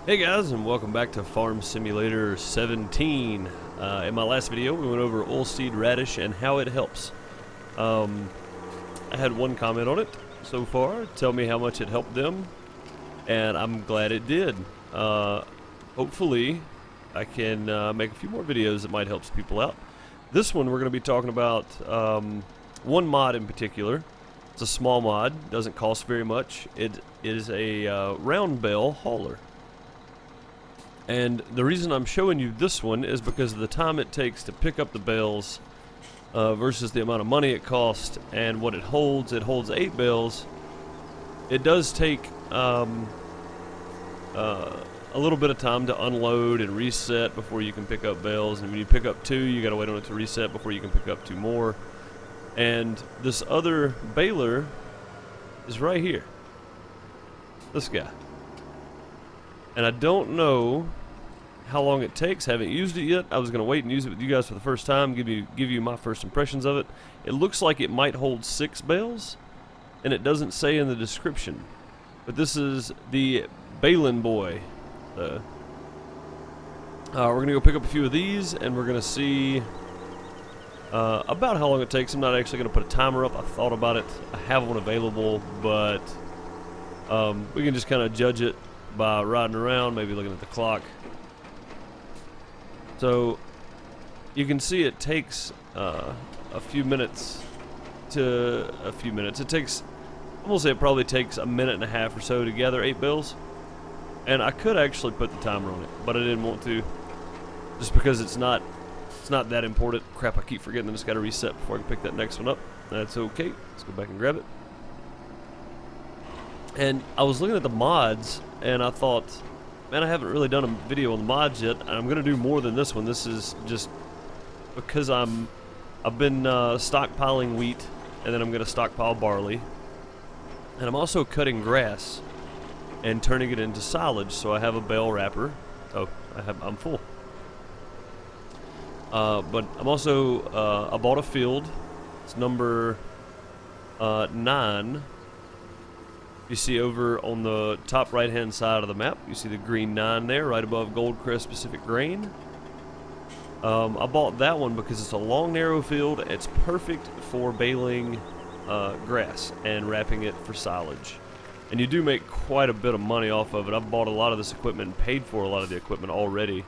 Hey guys, and welcome back to Farm Simulator 17. In my last video, we went over oilseed radish and how it helps. I had one comment on it so far. Tell me how much it helped them, and I'm glad it did. Hopefully, I can make a few more videos that might help people out. This one, we're going to be talking about one mod in particular. It's a small mod, doesn't cost very much. It is a round bale hauler. And the reason I'm showing you this one is because of the time it takes to pick up the bales versus the amount of money it costs and what it holds. It holds 8 bales. It does take a little bit of time to unload and reset before you can pick up bales. And when you pick up 2, you gotta wait on it to reset before you can pick up 2 more. And this other baler is right here. This guy. And I don't know how long it takes. Haven't used it yet. I was going to wait and use it with you guys for the first time, give you my first impressions of it. It looks like it might hold 6 bales, and it doesn't say in the description. But this is the Bale Boy. We're going to go pick up a few of these, and we're going to see about how long it takes. I'm not actually going to put a timer up. I thought about it. I have one available, but we can just kind of judge it by riding around, maybe looking at the clock. So you can see it takes a few minutes. It takes, I'm gonna say it probably takes a minute and a half or so to gather 8 bales. And I could actually put the timer on it, but I didn't want to, just because it's not that important. Crap, I keep forgetting I just gotta reset before I can pick that next one up. That's okay. Let's go back and grab it. And I was looking at the mods, and I thought, man, I haven't really done a video on the mods yet, and I'm going to do more than this one. This is just because I've been stockpiling wheat, and then I'm going to stockpile barley. And I'm also cutting grass and turning it into silage, so I have a bale wrapper. Oh, I'm full. But I'm also, I bought a field. It's number 9. You see over on the top right hand side of the map, you see the green 9 there, right above Goldcrest Pacific Grain. I bought that one because it's a long narrow field. It's perfect for baling grass and wrapping it for silage. And you do make quite a bit of money off of it. I've bought a lot of this equipment and paid for a lot of the equipment already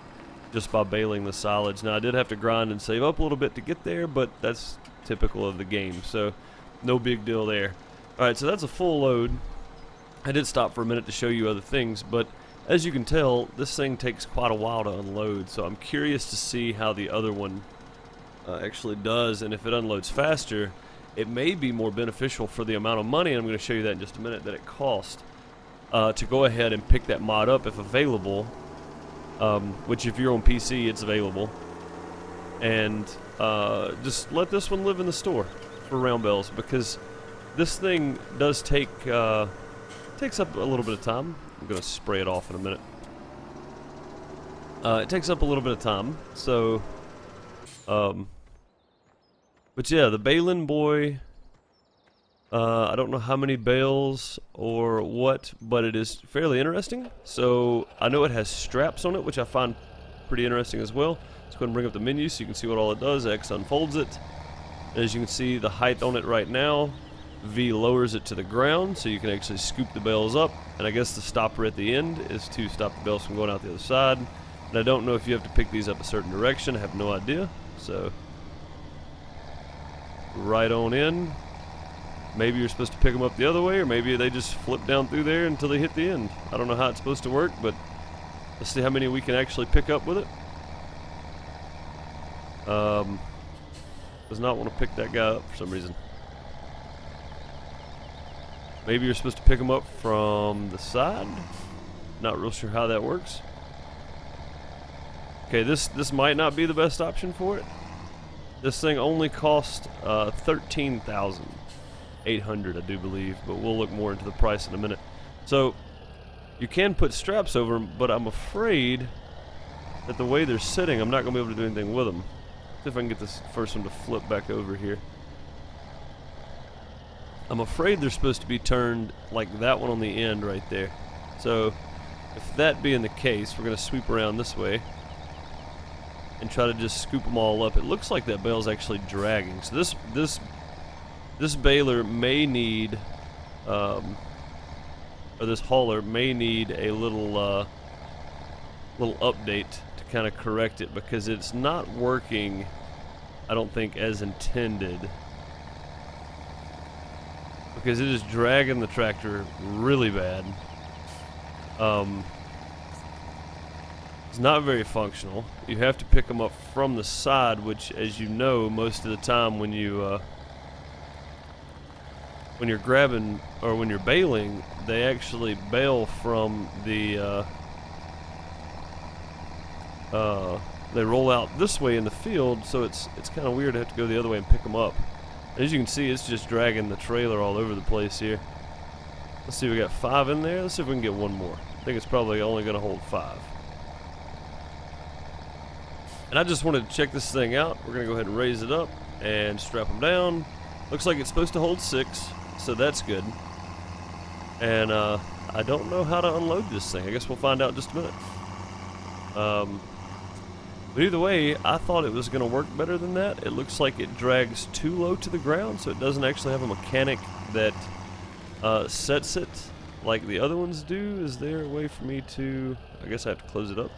just by baling the silage. Now I did have to grind and save up a little bit to get there, but that's typical of the game, so no big deal there. Alright, so that's a full load. I did stop for a minute to show you other things, but as you can tell, this thing takes quite a while to unload, so I'm curious to see how the other one actually does, and if it unloads faster, it may be more beneficial for the amount of money, and I'm going to show you that in just a minute, that it costs to go ahead and pick that mod up if available, which if you're on PC, it's available, and just let this one live in the store for round bales, because this thing does take... takes up a little bit of time. I'm going to spray it off in a minute. It takes up a little bit of time, so but yeah, the Bale Boy, I don't know how many bales or what, but it is fairly interesting. So I know it has straps on it, which I find pretty interesting as well. Let's go ahead and bring up the menu so you can see what all it does. X unfolds it. As you can see, the height on it right now, V lowers it to the ground so you can actually scoop the bales up, and I guess the stopper at the end is to stop the bales from going out the other side. And I don't know if you have to pick these up a certain direction. I have no idea. So right on in. Maybe you're supposed to pick them up the other way, or maybe they just flip down through there until they hit the end. I don't know how it's supposed to work, but let's see how many we can actually pick up with it. Does not want to pick that guy up for some reason. Maybe you're supposed to pick them up from the side. Not real sure how that works. Okay, this might not be the best option for it. This thing only cost 13,800, I do believe, but we'll look more into the price in a minute. So you can put straps over them, but I'm afraid that the way they're sitting, I'm not going to be able to do anything with them. See if I can get this first one to flip back over here. I'm afraid they're supposed to be turned like that one on the end right there. So If that being the case, we're going to sweep around this way and try to just scoop them all up. It looks like that bale's actually dragging. So this baler may need, or this hauler may need a little update to kind of correct it, because it's not working, I don't think, as intended. Because it is dragging the tractor really bad. It's not very functional. You have to pick them up from the side, which, as you know, most of the time when you're grabbing or when you're baling, they actually bale from the they roll out this way in the field, so it's kind of weird to have to go the other way and pick them up. As you can see, it's just dragging the trailer all over the place here. Let's see, we got 5 in there. Let's see if we can get one more. I think it's probably only going to hold 5. And I just wanted to check this thing out. We're going to go ahead and raise it up and strap them down. Looks like it's supposed to hold 6, so that's good. And I don't know how to unload this thing. I guess we'll find out in just a minute. But either way, I thought it was going to work better than that. It looks like it drags too low to the ground, so it doesn't actually have a mechanic that sets it like the other ones do. Is there a way for me to... I guess I have to close it up.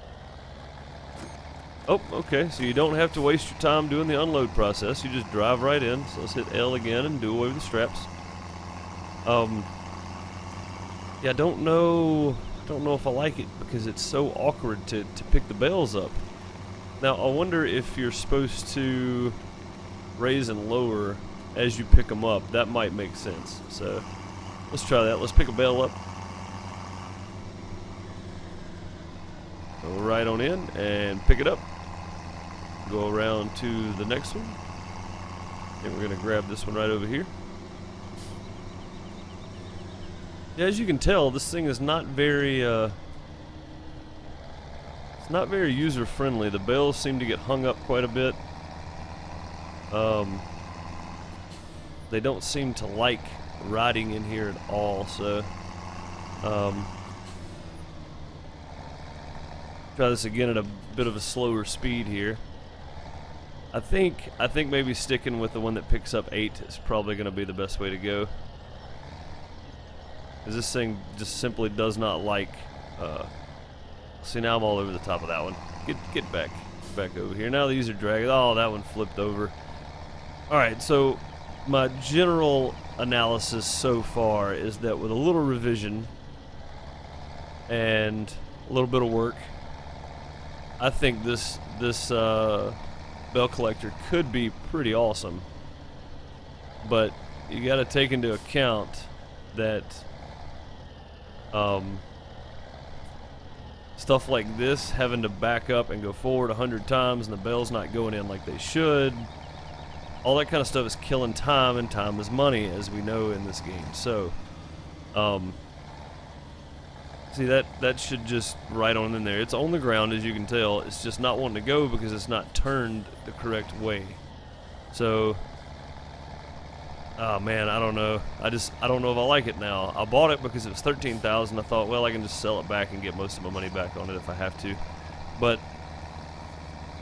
Oh, okay, so you don't have to waste your time doing the unload process. You just drive right in. So let's hit L again and do away with the straps. Yeah, I don't know if I like it, because it's so awkward to pick the bales up. Now, I wonder if you're supposed to raise and lower as you pick them up. That might make sense. So, let's try that. Let's pick a bale up. Go right on in and pick it up. Go around to the next one. And we're going to grab this one right over here. Yeah, as you can tell, this thing is not very... not very user-friendly. The bales seem to get hung up quite a bit. They don't seem to like riding in here at all, so try this again at a bit of a slower speed here. I think maybe sticking with the one that picks up 8 is probably going to be the best way to go, because this thing just simply does not like see, now I'm all over the top of that one. Get back over here. Now these are dragging. Oh, that one flipped over. Alright, so my general analysis so far is that with a little revision and a little bit of work, I think this bale collector could be pretty awesome. But you got to take into account that stuff like this, having to back up and go forward 100 times and the bale's not going in like they should, all that kind of stuff is killing time, and time is money, as we know in this game. So see, that should just right on in there. It's on the ground, as you can tell. It's just not wanting to go because it's not turned the correct way. So oh man, I don't know. I don't know if I like it now. I bought it because it was $13,000. I thought, well, I can just sell it back and get most of my money back on it if I have to. But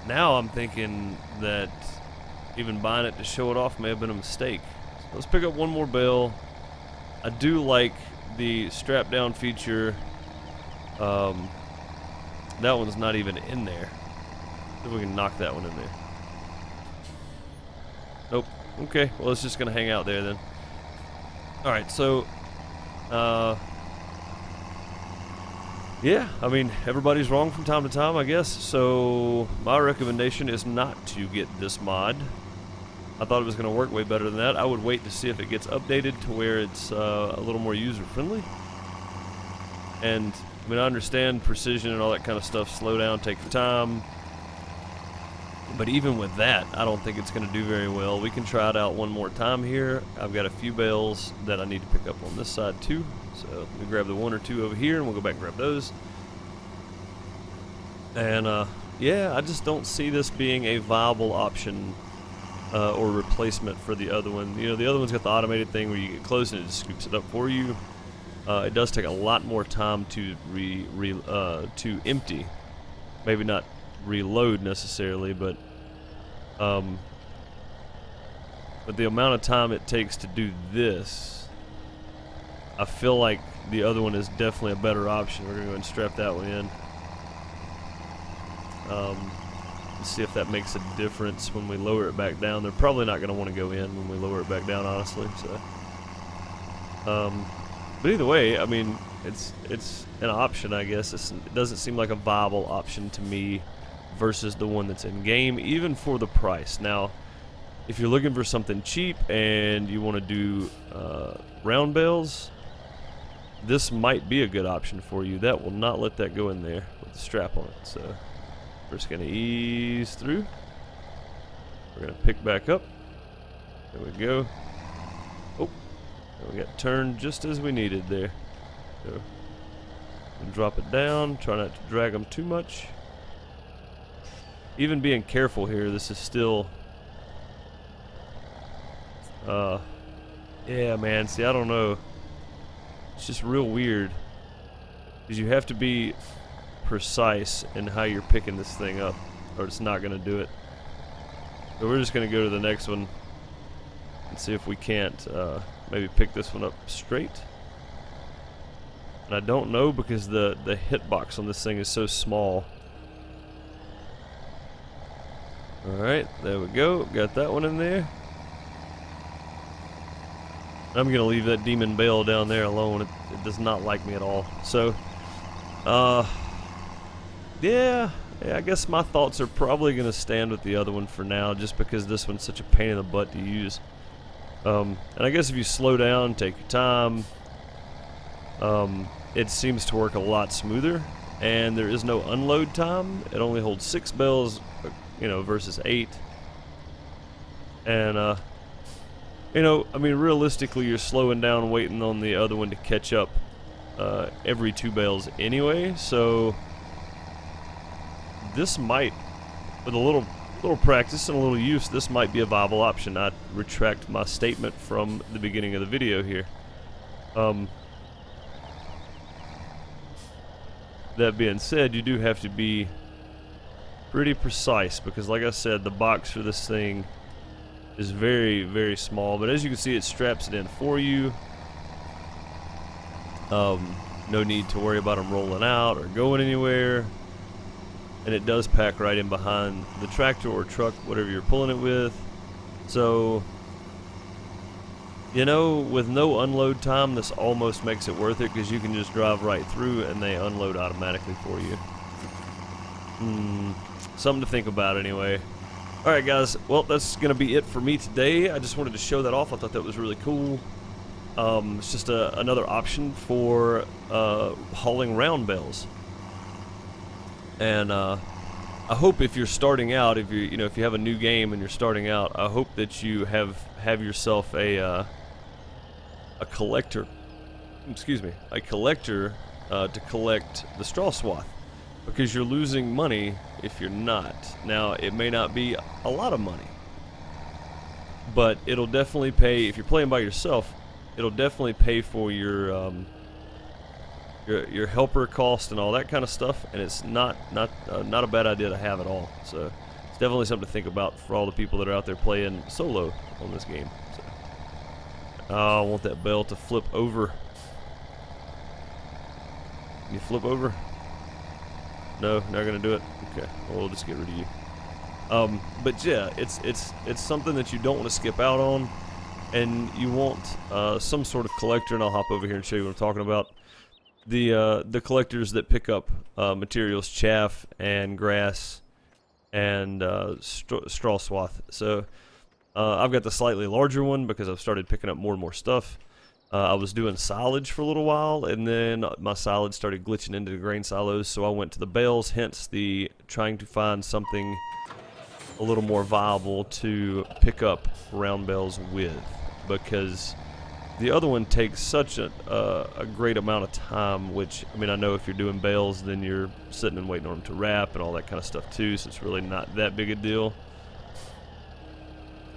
now I'm thinking that even buying it to show it off may have been a mistake. So let's pick up one more bale. I do like the strap down feature. That one's not even in there. See if we can knock that one in there. Nope. Okay, well, it's just going to hang out there then. Alright, so, yeah, I mean, everybody's wrong from time to time, I guess. So, my recommendation is not to get this mod. I thought it was going to work way better than that. I would wait to see if it gets updated to where it's a little more user-friendly. And, I mean, I understand precision and all that kind of stuff. Slow down, take your time. But even with that, I don't think it's going to do very well. We can try it out one more time here. I've got a few bales that I need to pick up on this side too. So let me grab the 1 or 2 over here and we'll go back and grab those. And yeah, I just don't see this being a viable option or replacement for the other one. You know, the other one's got the automated thing where you get close and it just scoops it up for you. it does take a lot more time to to empty. Maybe not reload necessarily, but the amount of time it takes to do this, I feel like the other one is definitely a better option. We're gonna go ahead and strap that one in. Let's see if that makes a difference when we lower it back down. They're probably not gonna want to go in when we lower it back down, honestly. So, but either way, I mean, it's an option, I guess. It doesn't seem like a viable option to me versus the one that's in game, even for the price. Now, if you're looking for something cheap and you want to do round bales, this might be a good option for you. That will not let that go in there with the strap on it. So we're just going to ease through. We're going to pick back up. There we go. Oh, and we got turned just as we needed there. So and drop it down. Try not to drag them too much. Even being careful here, this is still... yeah, man. See, I don't know. It's just real weird. Because you have to be precise in how you're picking this thing up, or it's not going to do it. So we're just going to go to the next one and see if we can't maybe pick this one up straight. And I don't know because the hitbox on this thing is so small. Alright, there we go. Got that one in there. I'm going to leave that demon bale down there alone. It does not like me at all. So, yeah, I guess my thoughts are probably going to stand with the other one for now, just because this one's such a pain in the butt to use. And I guess if you slow down, take your time, it seems to work a lot smoother. And there is no unload time. It only holds 6 bales, you know, versus 8. And, you know, I mean, realistically, you're slowing down, waiting on the other one to catch up every 2 bales anyway. So this might, with a little practice and a little use, this might be a viable option. I retract my statement from the beginning of the video here. That being said, you do have to be pretty precise because, like I said, the box for this thing is very, very small, but as you can see, it straps it in for you. No need to worry about them rolling out or going anywhere, and it does pack right in behind the tractor or truck, whatever you're pulling it with. So, you know, with no unload time, this almost makes it worth it because you can just drive right through and they unload automatically for you. Something to think about anyway. Alright guys, well, that's going to be it for me today. I just wanted to show that off. I thought that was really cool. It's just another option for hauling round bales. And I hope if you're starting out, if you have a new game and you're starting out, I hope that you have yourself a collector. Excuse me, a collector to collect the straw swath. Because you're losing money if you're not. Now, it may not be a lot of money, but it'll definitely pay. If you're playing by yourself, it'll definitely pay for your helper cost and all that kind of stuff. And it's not a bad idea to have at all. So it's definitely something to think about for all the people that are out there playing solo on this game. So, I want that bell to flip over. Can you flip over? No, not gonna do it. Okay, well, we'll just get rid of you. But yeah, it's something that you don't want to skip out on, and you want some sort of collector. And I'll hop over here and show you what I'm talking about. The collectors that pick up materials, chaff and grass, and straw swath. So I've got the slightly larger one because I've started picking up more and more stuff. I was doing silage for a little while, and then my silage started glitching into the grain silos, so I went to the bales, hence the trying to find something a little more viable to pick up round bales with, because the other one takes such a great amount of time, which, I mean, I know if you're doing bales, then you're sitting and waiting on them to wrap and all that kind of stuff too, so it's really not that big a deal.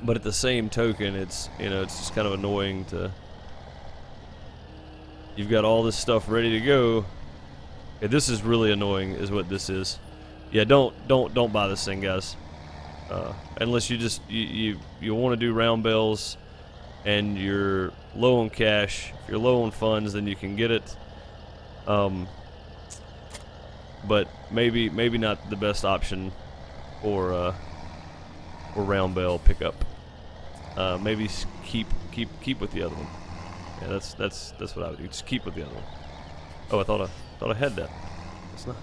But at the same token, it's just kind of annoying to You've got all this stuff ready to go. Okay, this is really annoying, is what this is. Yeah, don't buy this thing, guys. Unless you just you want to do round bales and you're low on cash. If you're low on funds, then you can get it. But maybe not the best option for round bale pickup. Maybe keep with the other one. Yeah, that's what I would do. Just keep with the other one. Oh, I thought I had that. It's not.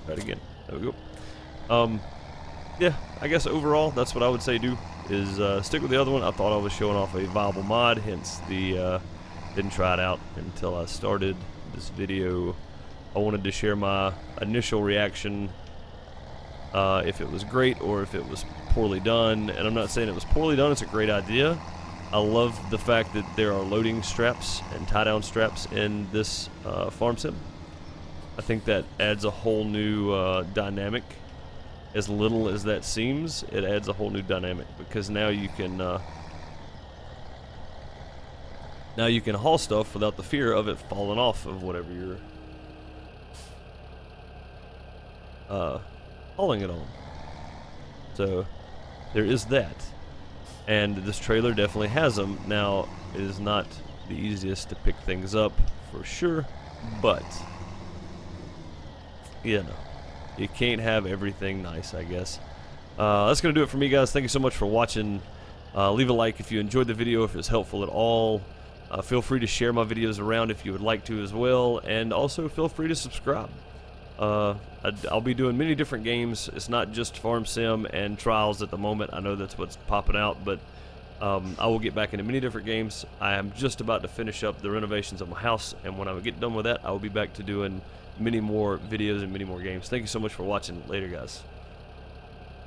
Try it again. There we go. Yeah, I guess overall that's what I would say do is stick with the other one. I thought I was showing off a viable mod, hence the didn't try it out until I started this video. I wanted to share my initial reaction, if it was great or if it was poorly done. And I'm not saying it was poorly done, it's a great idea. I love the fact that there are loading straps and tie-down straps in this farm sim. I think that adds a whole new dynamic. As little as that seems, it adds a whole new dynamic, because now you can haul stuff without the fear of it falling off of whatever you're hauling it on. So there is that, and this trailer definitely has them. Now, it is not the easiest to pick things up for sure, but you know, you can't have everything nice, I guess. That's gonna do it for me, guys. Thank you so much for watching. Leave a like if you enjoyed the video, if it was helpful at all. Feel free to share my videos around if you would like to as well, and also feel free to subscribe. I'll be doing many different games. It's not just Farm Sim and Trials at the moment. I know that's what's popping out, but I will get back into many different games. I am just about to finish up the renovations of my house, and when I get done with that, I will be back to doing many more videos and many more games. Thank you so much for watching. Later, guys.